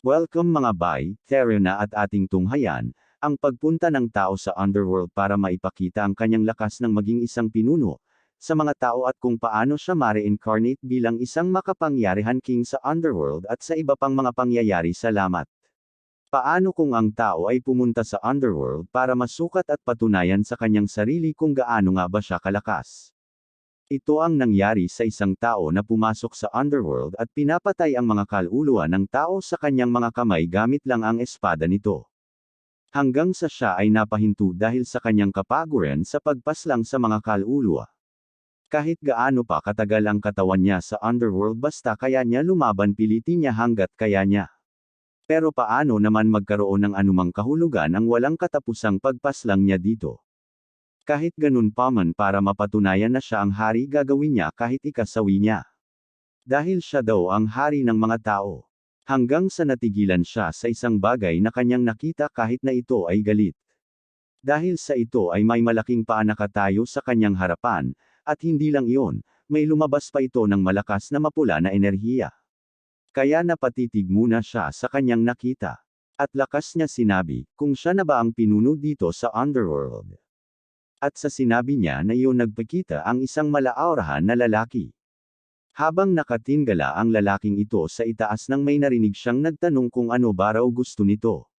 Welcome mga bay, Therena at ating tunghayan, ang pagpunta ng tao sa underworld para maipakita ang kanyang lakas ng maging isang pinuno, sa mga tao at kung paano siya ma-reincarnate bilang isang makapangyarihan king sa underworld at sa iba pang mga pangyayari. Salamat. Paano kung ang tao ay pumunta sa underworld para masukat at patunayan sa kanyang sarili kung gaano nga ba siya kalakas? Ito ang nangyari sa isang tao na pumasok sa underworld at pinapatay ang mga kaluluwa ng tao sa kanyang mga kamay gamit lang ang espada nito. Hanggang sa siya ay napahinto dahil sa kanyang kapaguran sa pagpaslang sa mga kaluluwa. Kahit gaano pa katagal ang katawan niya sa underworld basta kaya niya lumaban pilitin niya hanggat kaya niya. Pero paano naman magkaroon ng anumang kahulugan ang walang katapusang pagpaslang niya dito? Kahit ganun pa man para mapatunayan na siya ang hari gagawin niya kahit ikasawi niya. Dahil siya daw ang hari ng mga tao. Hanggang sa natigilan siya sa isang bagay na kanyang nakita kahit na ito ay galit. Dahil sa ito ay may malaking paa nakatayo sa kanyang harapan, at hindi lang iyon, may lumabas pa ito ng malakas na mapula na enerhiya. Kaya napatitig muna siya sa kanyang nakita. At lakas niya sinabi, kung siya na ba ang pinuno dito sa underworld? At sa sinabi niya na iyon nagpakita ang isang malaaurahan na lalaki. Habang nakatingala ang lalaking ito sa itaas nang may narinig siyang nagtanong kung ano ba raw gusto nito.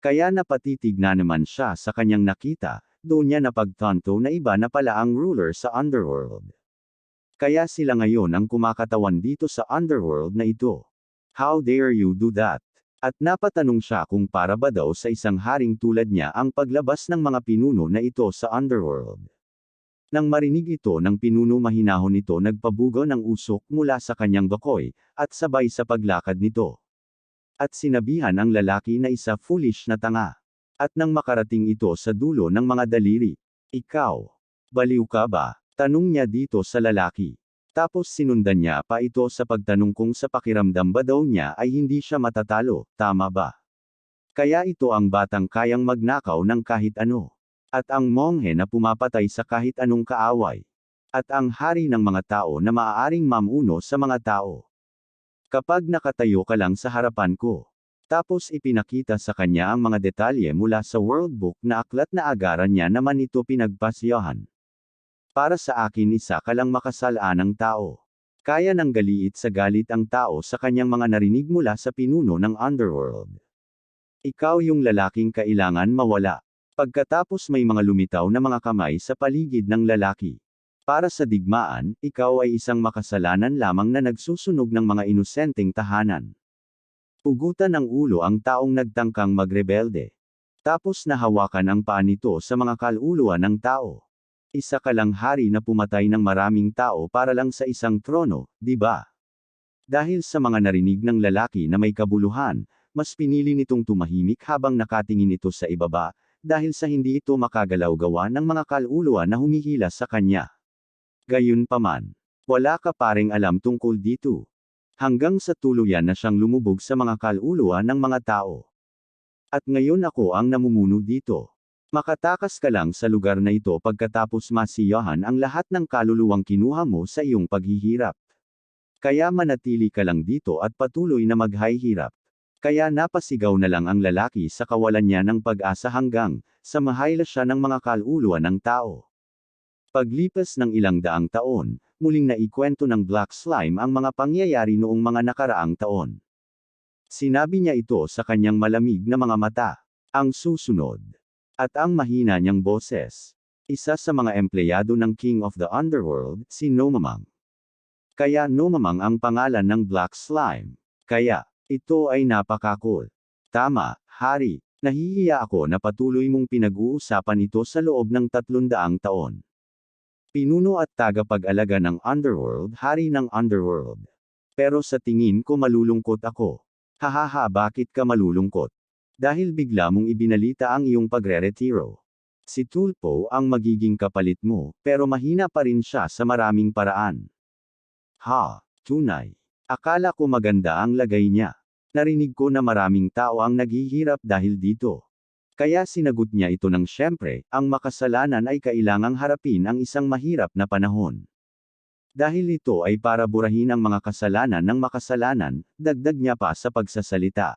Kaya napatitig na naman siya sa kanyang nakita, doon niya napagtanto na iba na pala ang ruler sa underworld. Kaya sila ngayon ang kumakatawan dito sa underworld na ito. How dare you do that? At napatanong siya kung para ba daw sa isang haring tulad niya ang paglabas ng mga pinuno na ito sa underworld. Nang marinig ito ng pinuno mahinahon ito nagpabugo ng usok mula sa kanyang bakoy, at sabay sa paglakad nito. At sinabihan ang lalaki na isa foolish na tanga. At nang makarating ito sa dulo ng mga daliri, ikaw, baliw ka ba? Tanong niya dito sa lalaki. Tapos sinundan niya pa ito sa pagtanong kung sa pakiramdam ba daw niya ay hindi siya matatalo, tama ba? Kaya ito ang batang kayang magnakaw ng kahit ano. At ang monghe na pumapatay sa kahit anong kaaway. At ang hari ng mga tao na maaaring mamuno sa mga tao. Kapag nakatayo ka lang sa harapan ko. Tapos ipinakita sa kanya ang mga detalye mula sa world book na aklat na agaran niya naman ito pinagpasyahan. Para sa akin isa ka lang makasalanang tao. Kaya nang galiit sa galit ang tao sa kanyang mga narinig mula sa pinuno ng underworld. Ikaw yung lalaking kailangan mawala. Pagkatapos may mga lumitaw na mga kamay sa paligid ng lalaki. Para sa digmaan, ikaw ay isang makasalanan lamang na nagsusunog ng mga inosenteng tahanan. Pugutan ng ulo ang taong nagtangkang magrebelde. Tapos nahawakan ang paa nito sa mga kaluluwa ng tao. Isa ka lang hari na pumatay ng maraming tao para lang sa isang trono, di ba? Dahil sa mga narinig ng lalaki na may kabuluhan, mas pinili nitong tumahimik habang nakatingin ito sa ibaba, dahil sa hindi ito makagalaw gawa ng mga kaluluwa na humihila sa kanya. Gayunpaman, wala ka paring alam tungkol dito. Hanggang sa tuluyan na siyang lumubog sa mga kaluluwa ng mga tao. At ngayon ako ang namumuno dito. Makatakas ka lang sa lugar na ito pagkatapos masiyahan ang lahat ng kaluluwang kinuha mo sa iyong paghihirap. Kaya manatili ka lang dito at patuloy na maghihirap. Kaya napasigaw na lang ang lalaki sa kawalan niya ng pag-asa hanggang sa mahayla siya ng mga kaluluwa ng tao. Paglipas ng ilang daang taon, muling naikwento ng Black Slime ang mga pangyayari noong mga nakaraang taon. Sinabi niya ito sa kanyang malamig na mga mata. Ang susunod. At ang mahina niyang boses. Isa sa mga empleyado ng King of the Underworld, si Nomamang. Kaya Nomamang ang pangalan ng Black Slime. Kaya, ito ay napaka-cool. Tama, hari, nahihiya ako na patuloy mong pinag-uusapan ito sa loob ng 300 taon. Pinuno at tagapag-alaga ng Underworld, hari ng Underworld. Pero sa tingin ko malulungkot ako. Hahaha, bakit ka malulungkot? Dahil bigla mong ibinalita ang iyong pagre-retiro. Si Tulpo ang magiging kapalit mo, pero mahina pa rin siya sa maraming paraan. Ha, tunay. Akala ko maganda ang lagay niya. Narinig ko na maraming tao ang naghihirap dahil dito. Kaya sinagot niya ito ng siyempre, ang makasalanan ay kailangang harapin ang isang mahirap na panahon. Dahil ito ay para burahin ang mga kasalanan ng makasalanan, dagdag niya pa sa pagsasalita.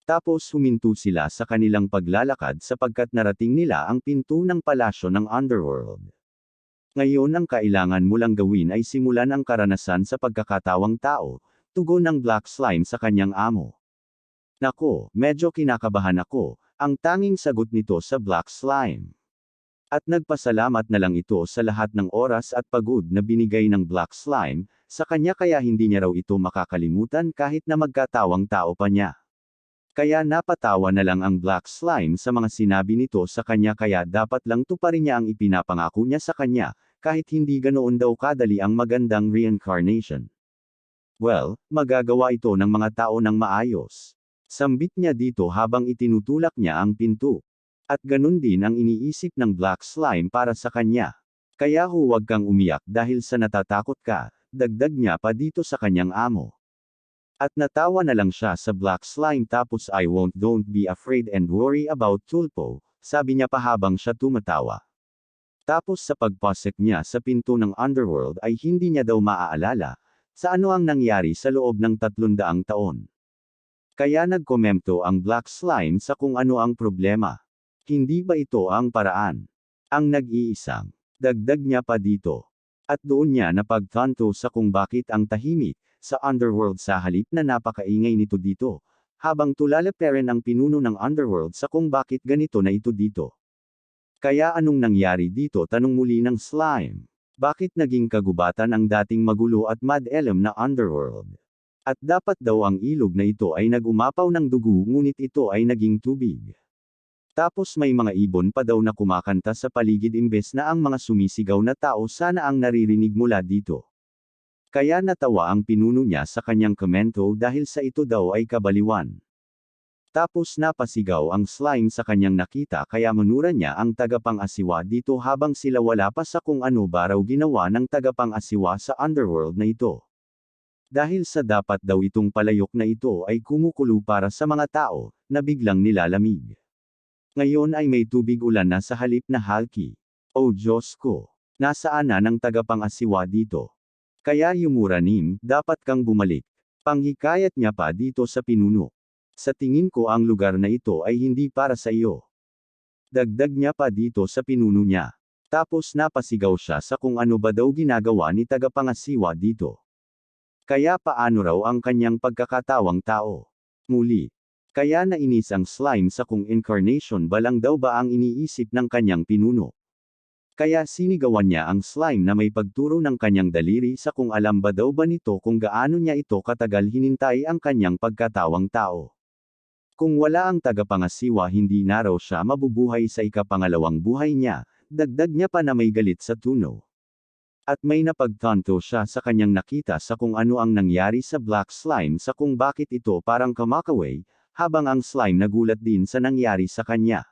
Tapos huminto sila sa kanilang paglalakad sapagkat narating nila ang pinto ng palasyo ng Underworld. Ngayon ang kailangan mo lang gawin ay simulan ang karanasan sa pagkakatawang tao, tugon ng Black Slime sa kanyang amo. Nako, medyo kinakabahan ako, ang tanging sagot nito sa Black Slime. At nagpasalamat na lang ito sa lahat ng oras at pagod na binigay ng Black Slime, sa kanya kaya hindi niya raw ito makakalimutan kahit na magkatawang tao pa niya. Kaya napatawa na lang ang Black Slime sa mga sinabi nito sa kanya kaya dapat lang tuparin niya ang ipinapangako niya sa kanya, kahit hindi ganoon daw kadali ang magandang reincarnation. Well, magagawa ito ng mga tao ng maayos. Sambit niya dito habang itinutulak niya ang pinto. At ganun din ang iniisip ng Black Slime para sa kanya. Kaya huwag kang umiyak dahil sa natatakot ka, dagdag niya pa dito sa kanyang amo. At natawa na lang siya sa Black Slime tapos don't be afraid and worry about Tulpo, sabi niya pa habang siya tumatawa. Tapos sa pagpasok niya sa pinto ng Underworld ay hindi niya daw maaalala, sa ano ang nangyari sa loob ng 300 taon. Kaya nagkomento ang Black Slime sa kung ano ang problema. Hindi ba ito ang paraan? Ang nag-iisang. Dagdag niya pa dito. At doon niya napagtanto sa kung bakit ang tahimik, sa Underworld sa halip na napakaingay nito dito, habang tulala pa rin ang pinuno ng Underworld sa kung bakit ganito na ito dito. Kaya anong nangyari dito tanong muli ng Slime? Bakit naging kagubatan ang dating magulo at mad-elem na Underworld? At dapat daw ang ilog na ito ay nagumapaw ng dugo ngunit ito ay naging tubig. Tapos may mga ibon pa daw na kumakanta sa paligid imbes na ang mga sumisigaw na tao sana ang naririnig mula dito. Kaya natawa ang pinuno niya sa kanyang komento dahil sa ito daw ay kabaliwan. Tapos napasigaw ang Slime sa kanyang nakita kaya manura niya ang tagapang-asiwa dito habang sila wala pa sa kung ano ba raw ginawa ng tagapang-asiwa sa Underworld na ito. Dahil sa dapat daw itong palayok na ito ay kumukulo para sa mga tao, na biglang nilalamig. Ngayon ay may tubig ulan na sa halip na halki. O Diyos ko! Nasaan na ng tagapang-asiwa dito? Kaya yumuranim, dapat kang bumalik. Panghikayat niya pa dito sa pinuno. Sa tingin ko ang lugar na ito ay hindi para sa iyo. Dagdag niya pa dito sa pinuno niya. Tapos napasigaw siya sa kung ano ba daw ginagawa ni tagapangasiwa dito. Kaya paano raw ang kanyang pagkakatawang tao? Muli. Kaya nainis ang Slime sa kung incarnation ba lang daw ba ang iniisip ng kanyang pinuno. Kaya sinigawan niya ang Slime na may pagturo ng kanyang daliri sa kung alam ba daw ba nito kung gaano niya ito katagal hinintay ang kanyang pagkatawang tao. Kung wala ang tagapangasiwa hindi na raw siya mabubuhay sa ikapangalawang buhay niya, dagdag niya pa na may galit sa tuno. At may napagtanto siya sa kanyang nakita sa kung ano ang nangyari sa Black Slime sa kung bakit ito parang kamakaway, habang ang Slime nagulat din sa nangyari sa kanya.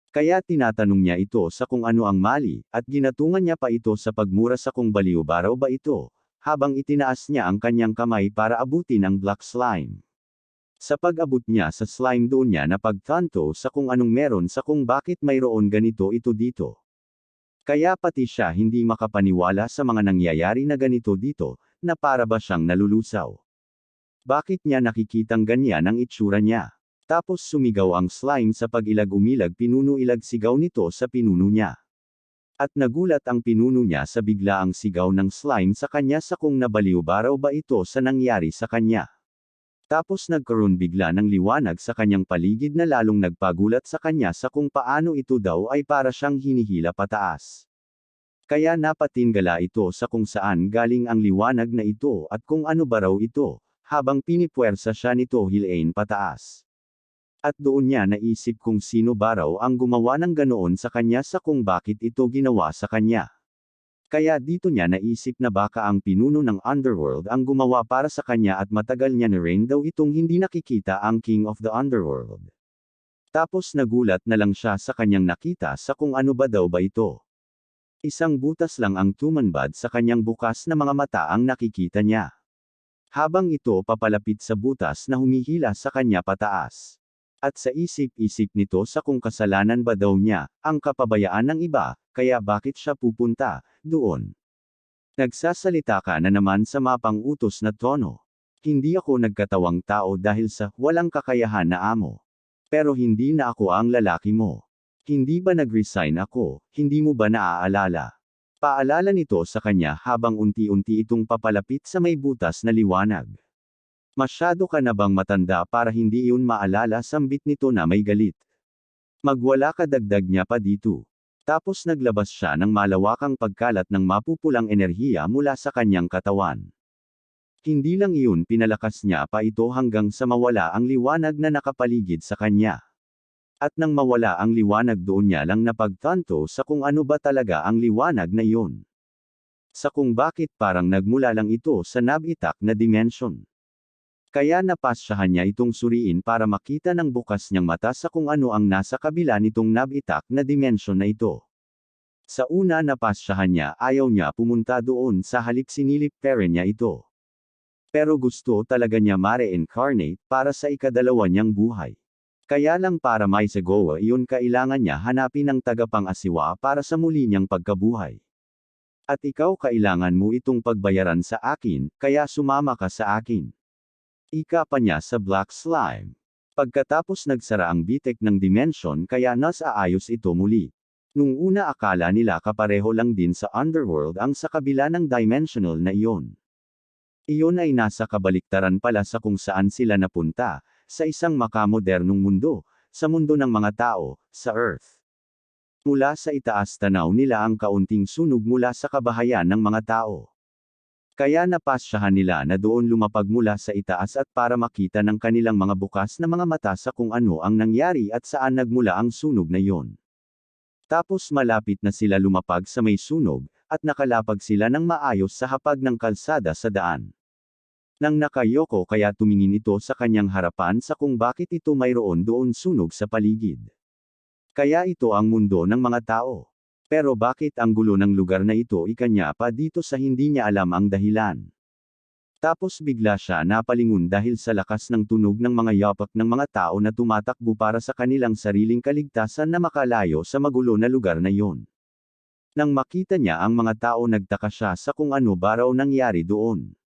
Kaya tinatanong niya ito sa kung ano ang mali, at ginatungan niya pa ito sa pagmura sa kung baliw ba raw ba ito, habang itinaas niya ang kanyang kamay para abutin ang Black Slime. Sa pag-abot niya sa Slime doon niya napagtanto sa kung anong meron sa kung bakit mayroon ganito ito dito. Kaya pati siya hindi makapaniwala sa mga nangyayari na ganito dito, na para ba siyang nalulusaw. Bakit niya nakikitang ganyan ang itsura niya? Tapos sumigaw ang Slime sa pag-ilag-umilag pinuno-ilag sigaw nito sa pinuno niya. At nagulat ang pinuno niya sa biglaang sigaw ng Slime sa kanya sa kung nabaliw ba raw ba ito sa nangyari sa kanya. Tapos nagkaroon bigla ng liwanag sa kanyang paligid na lalong nagpagulat sa kanya sa kung paano ito daw ay para siyang hinihila pataas. Kaya napatingala ito sa kung saan galing ang liwanag na ito at kung ano ba raw ito, habang pinipuwersa siya nito hilain pataas. At doon niya naisip kung sino ba raw ang gumawa ng ganoon sa kanya sa kung bakit ito ginawa sa kanya. Kaya dito niya naisip na baka ang pinuno ng Underworld ang gumawa para sa kanya at matagal niya na rin daw itong hindi nakikita ang King of the Underworld. Tapos nagulat na lang siya sa kanyang nakita sa kung ano ba daw ba ito. Isang butas lang ang tumanbad sa kanyang bukas na mga mata ang nakikita niya. Habang ito papalapit sa butas na humihila sa kanya pataas. At sa isip-isip nito sa kung kasalanan ba daw niya, ang kapabayaan ng iba, kaya bakit siya pupunta doon. Nagsasalita ka na naman sa mapang utos na tono. Hindi ako nagkatawang tao dahil sa walang kakayahan na amo. Pero hindi na ako ang lalaki mo. Hindi ba nag-resign ako, hindi mo ba naaalala? Paalala nito sa kanya habang unti-unti itong papalapit sa may butas na liwanag. Masyado ka na bang matanda para hindi iyon maalala, sambit nito na may galit. Magwala ka, dagdag niya pa dito. Tapos naglabas siya ng malawakang pagkalat ng mapupulang enerhiya mula sa kanyang katawan. Hindi lang iyon, pinalakas niya pa ito hanggang sa mawala ang liwanag na nakapaligid sa kanya. At nang mawala ang liwanag, doon niya lang napagtanto sa kung ano ba talaga ang liwanag na iyon. Sa kung bakit parang nagmula lang ito sa nabitak na dimension. Kaya napasyahan niya itong suriin para makita ng bukas niyang mata sa kung ano ang nasa kabila nitong nabitak na dimension na ito. Sa una napasyahan niya, ayaw niya pumunta doon, sa halip sinilip pa rin niya ito. Pero gusto talaga niya ma-reincarnate para sa ikadalawa niyang buhay. Kaya lang para may sagawa iyon, kailangan niya hanapin ng tagapang-asiwa para sa muli niyang pagkabuhay. At ikaw, kailangan mo itong pagbayaran sa akin, kaya sumama ka sa akin. Ika pa niya sa black slime. Pagkatapos nagsara ang bitek ng dimension, kaya nasaayos ito muli. Nung una akala nila kapareho lang din sa underworld ang sa kabila ng dimensional na iyon. Iyon ay nasa kabaliktaran pala sa kung saan sila napunta, sa isang makamodernong mundo, sa mundo ng mga tao, sa Earth. Mula sa itaas tanaw nila ang kaunting sunog mula sa kabahayan ng mga tao. Kaya napasyahan nila na doon lumapag mula sa itaas at para makita ng kanilang mga bukas na mga mata sa kung ano ang nangyari at saan nagmula ang sunog na iyon. Tapos malapit na sila lumapag sa may sunog, at nakalapag sila ng maayos sa hapag ng kalsada sa daan. Nang nakayoko, kaya tumingin ito sa kanyang harapan sa kung bakit ito mayroon doon sunog sa paligid. Kaya ito ang mundo ng mga tao. Pero bakit ang gulo ng lugar na ito, ikanya pa dito sa hindi niya alam ang dahilan. Tapos bigla siya napalingon dahil sa lakas ng tunog ng mga yapak ng mga tao na tumatakbo para sa kanilang sariling kaligtasan na makalayo sa magulo na lugar na iyon. Nang makita niya ang mga tao, nagtaka siya sa kung ano ba raw nangyari doon.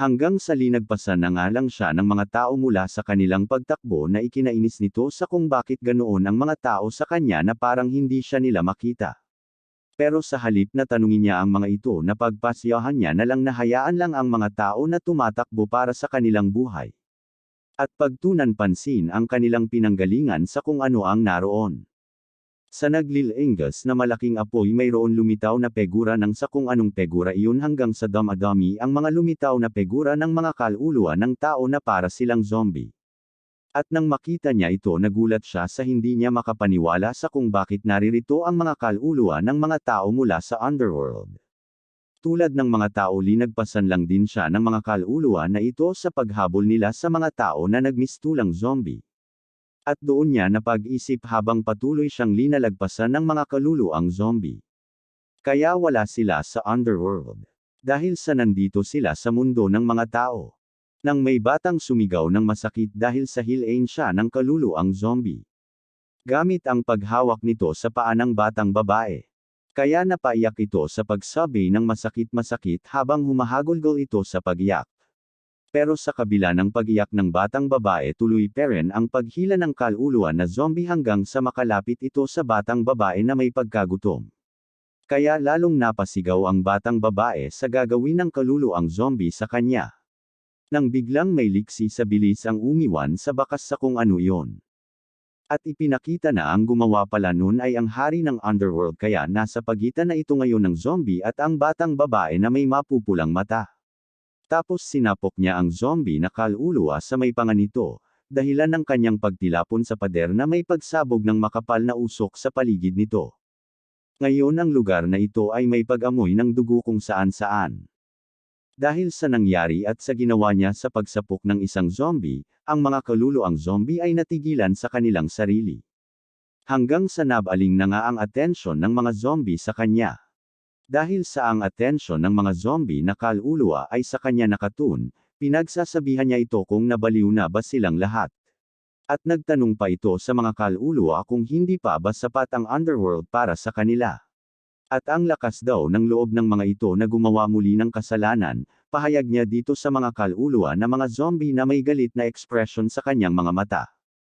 Hanggang sa linagpasan na nga lang siya ng mga tao mula sa kanilang pagtakbo na ikinainis nito sa kung bakit ganoon ang mga tao sa kanya na parang hindi siya nila makita. Pero sa halip na tanungin niya ang mga ito, napagpasyahan niya na lang na hayaan lang ang mga tao na tumatakbo para sa kanilang buhay. At pagtunan pansin ang kanilang pinanggalingan sa kung ano ang naroon. Sa naglilinggas na malaking apoy, mayroon lumitaw na pegura ng sa kung anong pegura iyon, hanggang sa damadami ang mga lumitaw na pegura ng mga kaluluwa ng tao na para silang zombie. At nang makita niya ito, nagulat siya sa hindi niya makapaniwala sa kung bakit naririto ang mga kaluluwa ng mga tao mula sa underworld. Tulad ng mga tao, linagpasan lang din siya ng mga kaluluwa na ito sa paghabol nila sa mga tao na nagmistulang zombie. At doon niya napag-isip habang patuloy siyang linalagpasan ng mga kaluluwang zombie. Kaya wala sila sa underworld. Dahil sa nandito sila sa mundo ng mga tao. Nang may batang sumigaw ng masakit dahil sa hilain siya ng kaluluwang zombie. Gamit ang paghawak nito sa paa ng batang babae. Kaya napaiyak ito sa pagsabi ng masakit-masakit habang humahagulgol ito sa pagiyak. Pero sa kabila ng pagiyak ng batang babae, tuloy pa rin ang paghila ng kaluluwa na zombie hanggang sa makalapit ito sa batang babae na may pagkagutom. Kaya lalong napasigaw ang batang babae sa gagawin ng kaluluwang zombie sa kanya. Nang biglang may liksi sa bilis ang umiwan sa bakas sa kung ano iyon. At ipinakita na ang gumawa pala nun ay ang hari ng underworld, kaya nasa pagitan na ito ngayon ng zombie at ang batang babae na may mapupulang mata. Tapos sinapok niya ang zombie na kaluluwa sa may panga nito, dahilan ng kanyang pagtilapon sa pader na may pagsabog ng makapal na usok sa paligid nito. Ngayon ang lugar na ito ay may pag-amoy ng dugo kung saan-saan. Dahil sa nangyari at sa ginawa niya sa pagsapok ng isang zombie, ang mga kaluluwang zombie ay natigilan sa kanilang sarili. Hanggang sa nabaling na nga ang atensyon ng mga zombie sa kanya. Dahil sa ang atensyon ng mga zombie na kaluluwa ay sa kanya nakatun, pinagsasabihan niya ito kung nabaliw na ba silang lahat. At nagtanong pa ito sa mga kaluluwa kung hindi pa ba sapat ang underworld para sa kanila. At ang lakas daw ng loob ng mga ito na gumawa muli ng kasalanan, Pahayag niya dito sa mga kaluluwa na mga zombie na may galit na ekspresyon sa kanyang mga mata.